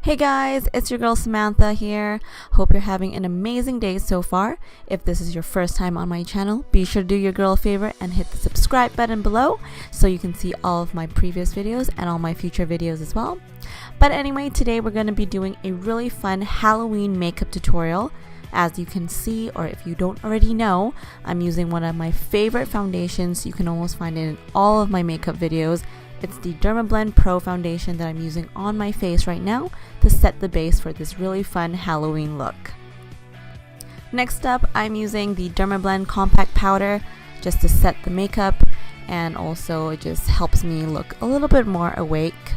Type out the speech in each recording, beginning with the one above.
Hey guys, it's your girl Samantha here. Hope you're having an amazing day so far. If this is your first time on my channel, be sure to do your girl a favor and hit the subscribe button below so you can see all of my previous videos and all my future videos as well. But anyway, today we're going to be doing a really fun Halloween makeup tutorial. As you can see, or if you don't already know, I'm using one of my favorite foundations. You can almost find it in all of my makeup videos. It's the Dermablend Pro foundation that I'm using on my face right now to set the base for this really fun Halloween look. Next up, I'm using the Dermablend Compact Powder just to set the makeup, and also it just helps me look a little bit more awake.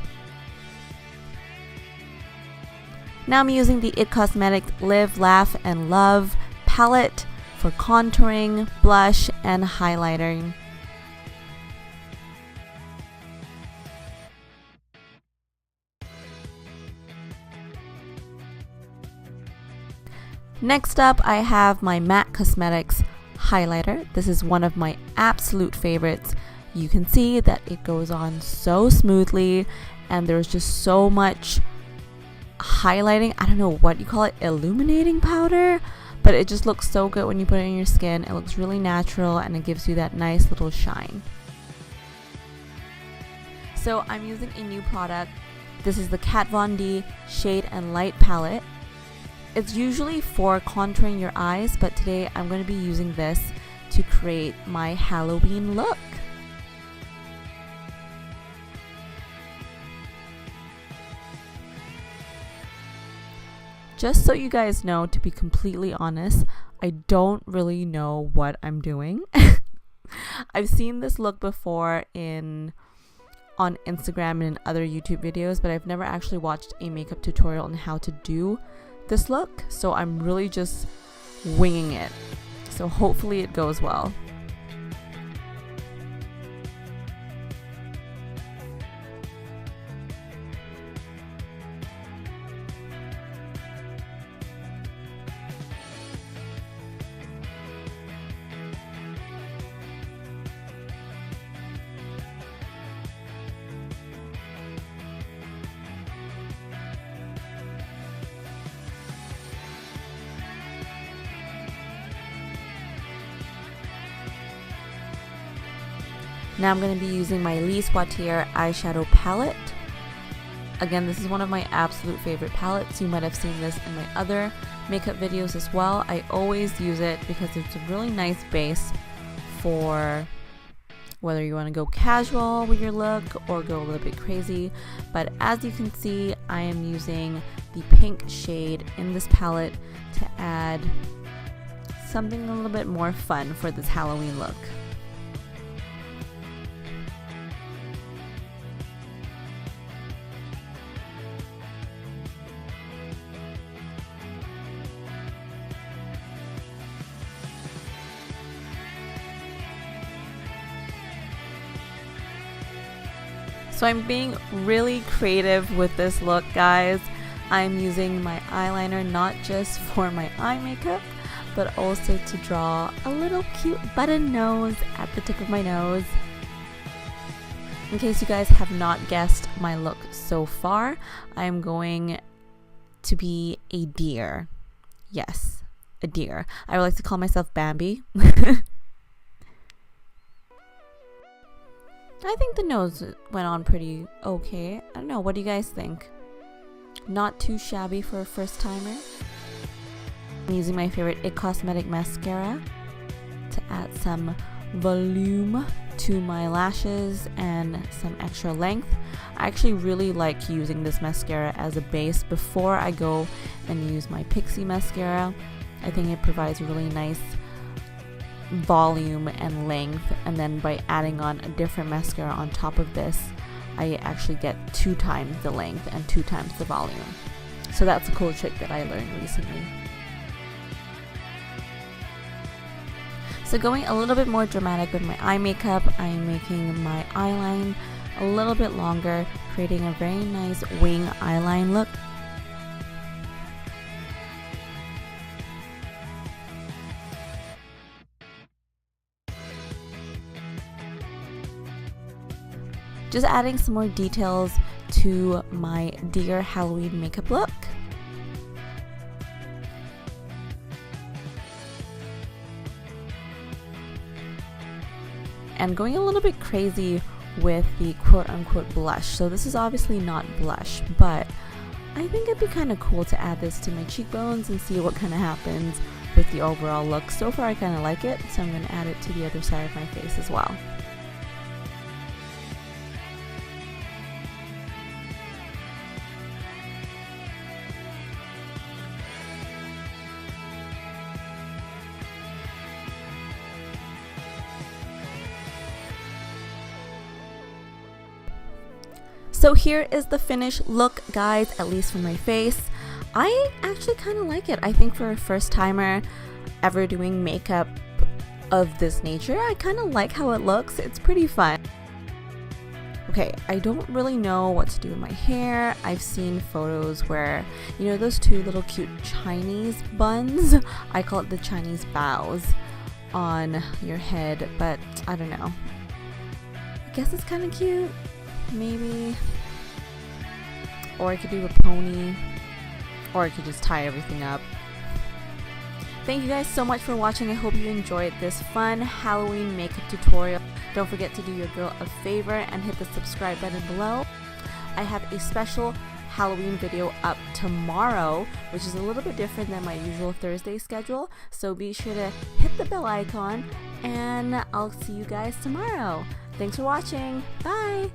Now I'm using the IT Cosmetics Live, Laugh, and Love palette for contouring, blush, and highlighting. Next up, I have my MAC Cosmetics highlighter. This is one of my absolute favorites. You can see that it goes on so smoothly and there's just so much highlighting. I don't know what you call it, illuminating powder, but it just looks so good when you put it in your skin. It looks really natural and it gives you that nice little shine. So I'm using a new product. This is the Kat Von D Shade and Light palette. It's usually for contouring your eyes, but today I'm going to be using this to create my Halloween look. Just so you guys know, to be completely honest, I don't really know what I'm doing. I've seen this look before on Instagram and in other YouTube videos, but I've never actually watched a makeup tutorial on how to do this look, so I'm really just winging it. So hopefully it goes well. Now I'm going to be using my Lis Wautier eyeshadow palette. Again, this is one of my absolute favorite palettes. You might have seen this in my other makeup videos as well. I always use it because it's a really nice base for whether you want to go casual with your look or go a little bit crazy. But as you can see, I am using the pink shade in this palette to add something a little bit more fun for this Halloween look. So I'm being really creative with this look, guys. I'm using my eyeliner not just for my eye makeup, but also to draw a little cute button nose at the tip of my nose. In case you guys have not guessed my look so far, I'm going to be a deer. Yes, a deer. I would like to call myself Bambi. I think the nose went on pretty okay. I don't know, what do you guys think? Not too shabby for a first timer. I'm using my favorite IT Cosmetics mascara to add some volume to my lashes and some extra length. I actually really like using this mascara as a base before I go and use my Pixie mascara. I think it provides really nice volume and length, and then by adding on a different mascara on top of this, I actually get 2 times the length and 2 times the volume. So that's a cool trick that I learned recently. So going a little bit more dramatic with my eye makeup, I am making my eyeline a little bit longer, creating a very nice wing eyeline look. Just adding some more details to my Dear Halloween makeup look. And going a little bit crazy with the quote-unquote blush. So this is obviously not blush, but I think it'd be kind of cool to add this to my cheekbones and see what kind of happens with the overall look. So far I kind of like it, so I'm going to add it to the other side of my face as well. So here is the finished look, guys, at least for my face. I actually kind of like it. I think for a first timer ever doing makeup of this nature, I kind of like how it looks. It's pretty fun. Okay, I don't really know what to do with my hair. I've seen photos where, you know, those two little cute Chinese buns, I call it the Chinese bows, on your head, but I don't know. I guess it's kind of cute. Maybe, or I could do a pony, or I could just tie everything up. Thank you guys so much for watching. I hope you enjoyed this fun Halloween makeup tutorial. Don't forget to do your girl a favor and hit the subscribe button below. I have a special Halloween video up tomorrow, which is a little bit different than my usual Thursday schedule, so be sure to hit the bell icon and I'll see you guys tomorrow. Thanks for watching. Bye!